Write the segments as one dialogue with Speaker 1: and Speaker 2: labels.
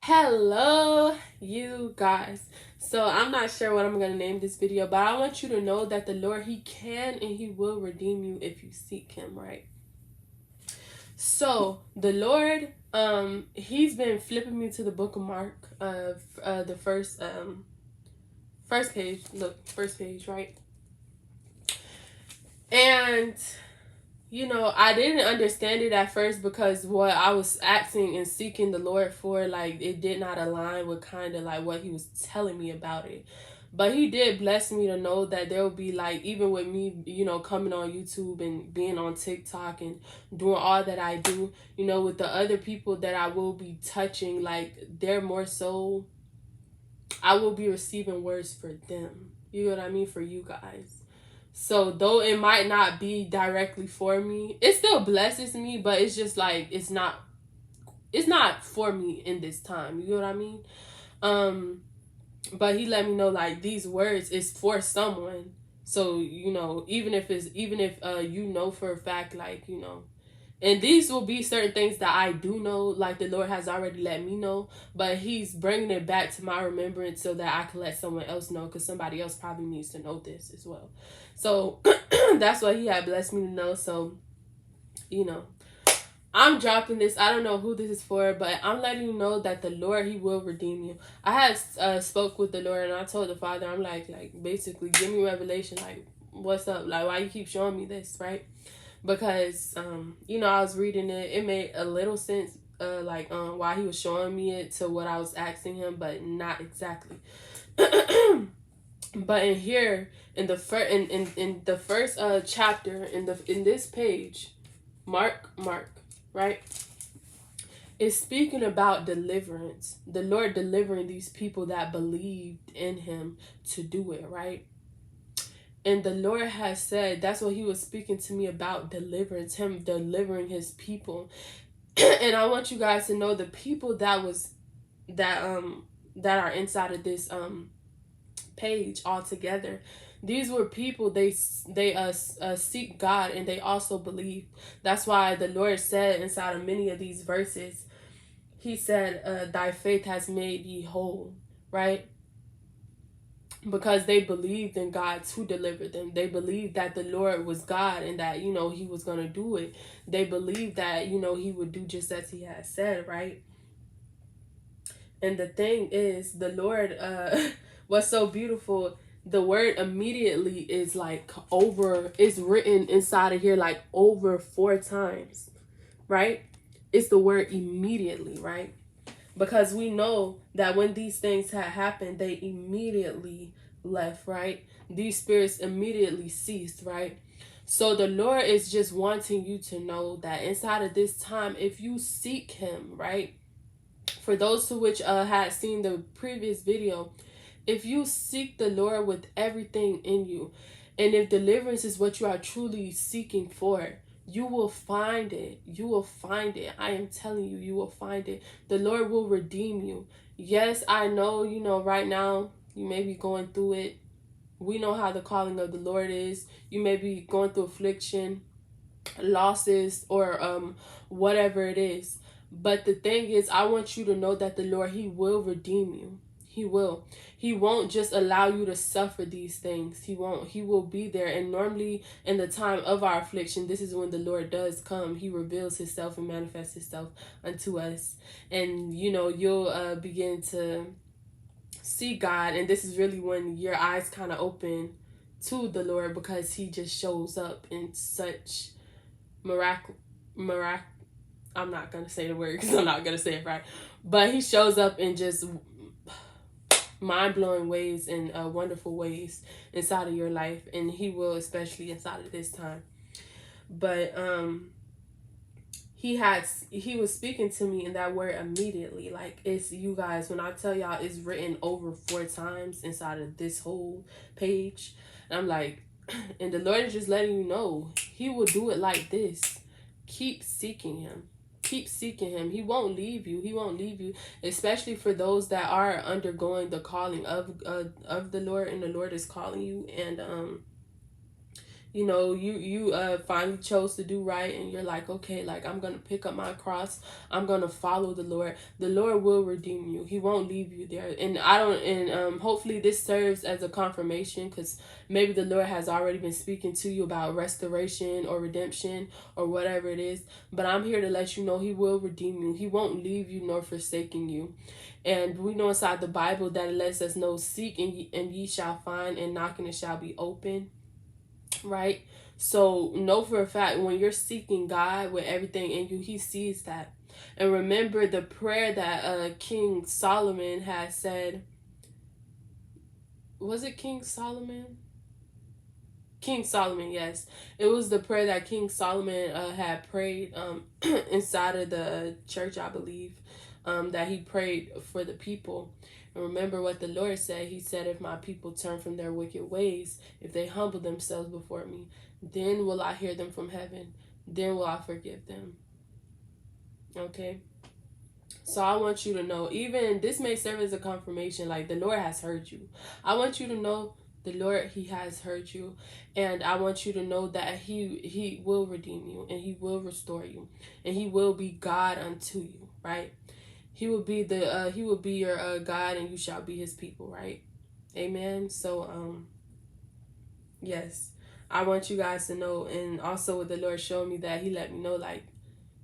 Speaker 1: Hello, you guys. So I'm not sure what I'm gonna name this video, but I want you to know that the Lord, He can and He will redeem you if you seek Him, right? So the Lord, He's been flipping me to the book of Mark, the first page. Look, first page, right? And I didn't understand it at first because what I was asking and seeking the Lord for, like, it did not align with kind of like what He was telling me about it. But He did bless me to know that there will be, like, even with me, coming on YouTube and being on TikTok and doing all that I do, with the other people that I will be touching, like, they're more so, I will be receiving words for them. You know what I mean? For you guys. So though it might not be directly for me, it still blesses me, but it's just like it's not for me in this time. You know what I mean? But He let me know, like, these words is for someone. So, even if for a fact, like, and these will be certain things that I do know, like the Lord has already let me know, but He's bringing it back to my remembrance so that I can let someone else know, because somebody else probably needs to know this as well. So that's what He had blessed me to know. So, I'm dropping this. I don't know who this is for, but I'm letting you know that the Lord, He will redeem you. I had spoke with the Lord, and I told the Father, I'm like basically, give me revelation, like, what's up, like, why you keep showing me this, right? Because I was reading it. It made a little sense, why He was showing me it to what I was asking Him, but not exactly. But in here, in the first in the first chapter, in this page, Mark, right, is speaking about deliverance. The Lord delivering these people that believed in Him to do it, right? And the Lord has said, that's what He was speaking to me about, deliverance, Him delivering His people. And I want you guys to know the people that are inside of this page altogether. These were people, they seek God, and they also believe. That's why the Lord said inside of many of these verses, He said, thy faith has made ye whole, right? Because they believed in God to deliver them. They believed that the Lord was God and that, He was going to do it. They believed that, He would do just as He had said, right? And the thing is, the Lord, what's so beautiful, the word immediately is like it's written inside of here like over 4 times, right? It's the word immediately, right? Because we know that when these things had happened, they immediately left, right? These spirits immediately ceased, right? So the Lord is just wanting you to know that inside of this time, if you seek Him, right? For those to which had seen the previous video, if you seek the Lord with everything in you, and if deliverance is what you are truly seeking for, you will find it. You will find it. I am telling you, you will find it. The Lord will redeem you. Yes, I know, right now you may be going through it. We know how the calling of the Lord is. You may be going through affliction, losses, or whatever it is. But the thing is, I want you to know that the Lord, He will redeem you. He will. He won't just allow you to suffer these things. He won't. He will be there. And normally in the time of our affliction, this is when the Lord does come. He reveals Himself and manifests Himself unto us. And, you'll begin to see God. And this is really when your eyes kind of open to the Lord, because He just shows up in such miraculous. I'm not gonna say the word because I'm not gonna say it right, but He shows up in just mind-blowing ways and wonderful ways inside of your life, and He will, especially inside of this time. But he was speaking to me in that word immediately. Like, it's, you guys, when I tell y'all, it's written over 4 times inside of this whole page. And I'm like, and the Lord is just letting you know He will do it like this. Keep seeking Him. Keep seeking Him. He won't leave you. He won't leave you. Especially for those that are undergoing the calling of the Lord, and the Lord is calling you. And you know, you finally chose to do right, and you're like, okay, like, I'm gonna pick up my cross, I'm gonna follow the Lord will redeem you. He won't leave you there. And I don't and hopefully this serves as a confirmation, because maybe the Lord has already been speaking to you about restoration or redemption or whatever it is. But I'm here to let you know He will redeem you. He won't leave you nor forsaken you. And we know inside the Bible that it lets us know, seek and ye shall find, and knock and it shall be open, right? So know for a fact, when you're seeking God with everything in you, He sees that. And remember the prayer that King Solomon had said. Was it King Solomon? King Solomon, yes. It was the prayer that King Solomon had prayed inside of the church, I believe, that he prayed for the people. And remember what the Lord said. He said, if my people turn from their wicked ways, if they humble themselves before me, then will I hear them from heaven. Then will I forgive them. Okay? So I want you to know, even this may serve as a confirmation, like, the Lord has heard you. I want you to know the Lord, He has heard you. And I want you to know that He will redeem you, and He will restore you, and He will be God unto you, right? He will be your God, and you shall be His people, right? Amen. So yes, I want you guys to know. And also with the Lord showed me that He let me know, like,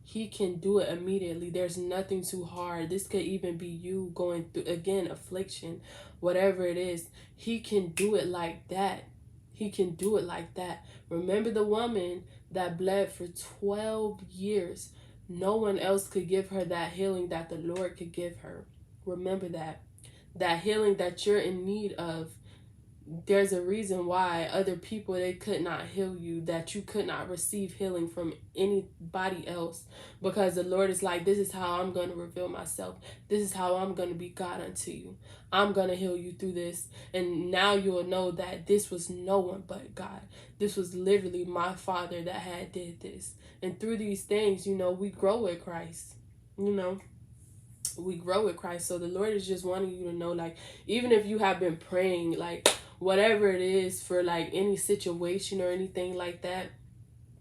Speaker 1: He can do it immediately. There's nothing too hard. This could even be you going through, again, affliction, whatever it is. He can do it like that. He can do it like that. Remember the woman that bled for 12 years. No one else could give her that healing that the Lord could give her. Remember that. That healing that you're in need of. There's a reason why other people, they could not heal you, that you could not receive healing from anybody else, because the Lord is like, this is how I'm going to reveal myself. This is how I'm going to be God unto you. I'm going to heal you through this. And now you'll know that this was no one but God. This was literally my Father that had did this. And through these things, you know, we grow with Christ. You know, we grow with Christ. So the Lord is just wanting you to know, like, even if you have been praying, like, whatever it is, for like any situation or anything like that,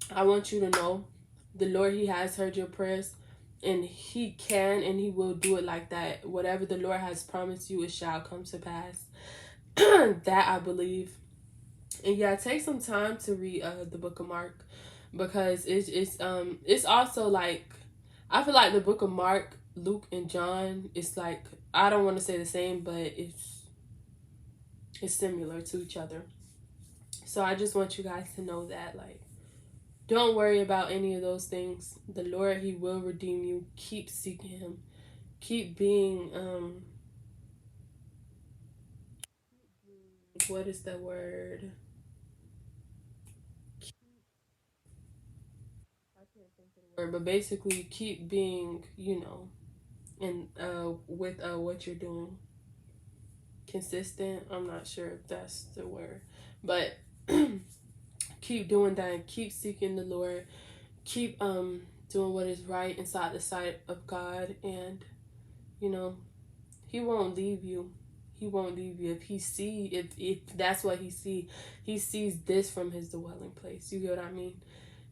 Speaker 1: I want you to know the Lord, He has heard your prayers, and He can and He will do it like that. Whatever the Lord has promised you, it shall come to pass. That I believe. And yeah, take some time to read the book of Mark, because it's also like, I feel like the book of Mark, Luke, and John, it's like, I don't want to say the same, but it's similar to each other. So I just want you guys to know that, like, don't worry about any of those things. The Lord, He will redeem you. Keep seeking Him. Keep being what is the word? I can't think of the word, but basically keep being, you know, and with what you're doing. Consistent. I'm not sure if that's the word, but keep doing that. Keep seeking the Lord. Keep doing what is right inside the sight of God, and you know, He won't leave you. He won't leave you. If that's what He sees this from His dwelling place. You get what I mean?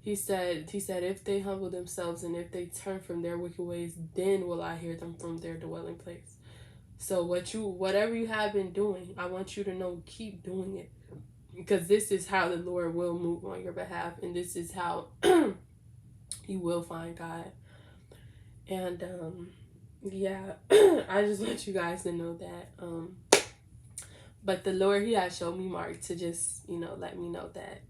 Speaker 1: He said, if they humble themselves and if they turn from their wicked ways, then will I hear them from their dwelling place. So whatever you have been doing, I want you to know, keep doing it, because this is how the Lord will move on your behalf, and this is how you will find God. And yeah, I just want you guys to know that. But the Lord, He has shown me Mark to just, you know, let me know that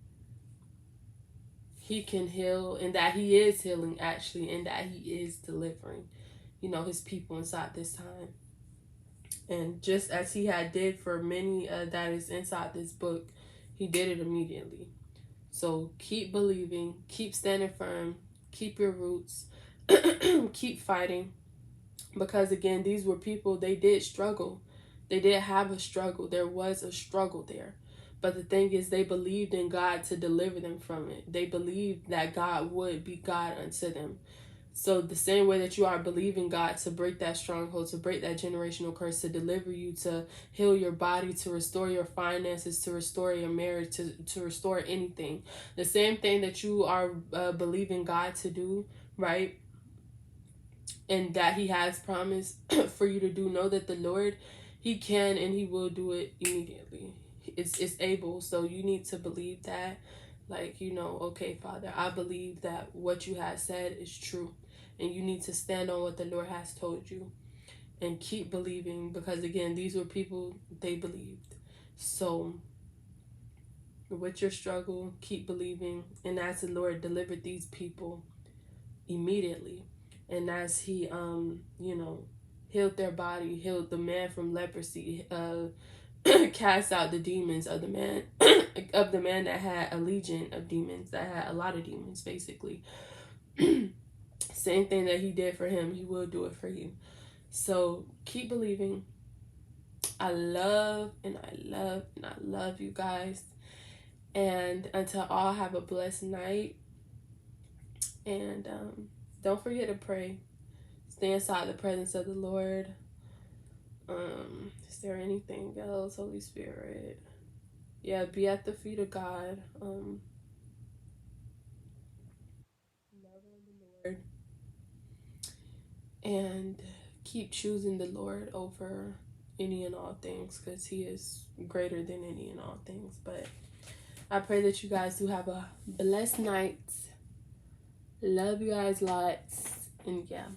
Speaker 1: He can heal, and that He is healing actually, and that He is delivering, you know, His people inside this time. And just as He had did for many that is inside this book, He did it immediately. So keep believing, keep standing firm, keep your roots, keep fighting. Because again, these were people, they did struggle. They did have a struggle. There was a struggle there. But the thing is, they believed in God to deliver them from it. They believed that God would be God unto them, So the same way that you are believing God to break that stronghold, to break that generational curse, to deliver you, to heal your body, to restore your finances, to restore your marriage, to restore anything. The same thing that you are believing God to do, right? And that he has promised for you to do. Know that the Lord, he can and he will do it immediately. It's able. So you need to believe that. Like, okay, Father, I believe that what you have said is true. And you need to stand on what the Lord has told you. And keep believing. Because, again, these were people, they believed. So, with your struggle, keep believing. And as the Lord delivered these people immediately, and as he healed their body, healed the man from leprosy, cast out the demons of the man of the man that had a legion of demons, that had a lot of demons, basically. Same thing that he did for him, he will do it for you. So keep believing. I love you guys. And until all, have a blessed night. And don't forget to pray. Stay inside the presence of the Lord. Is there anything else, Holy Spirit? Yeah, be at the feet of God. Love on the Lord. And keep choosing the Lord over any and all things, because he is greater than any and all things. But I pray that you guys do have a blessed night. Love you guys lots. And yeah.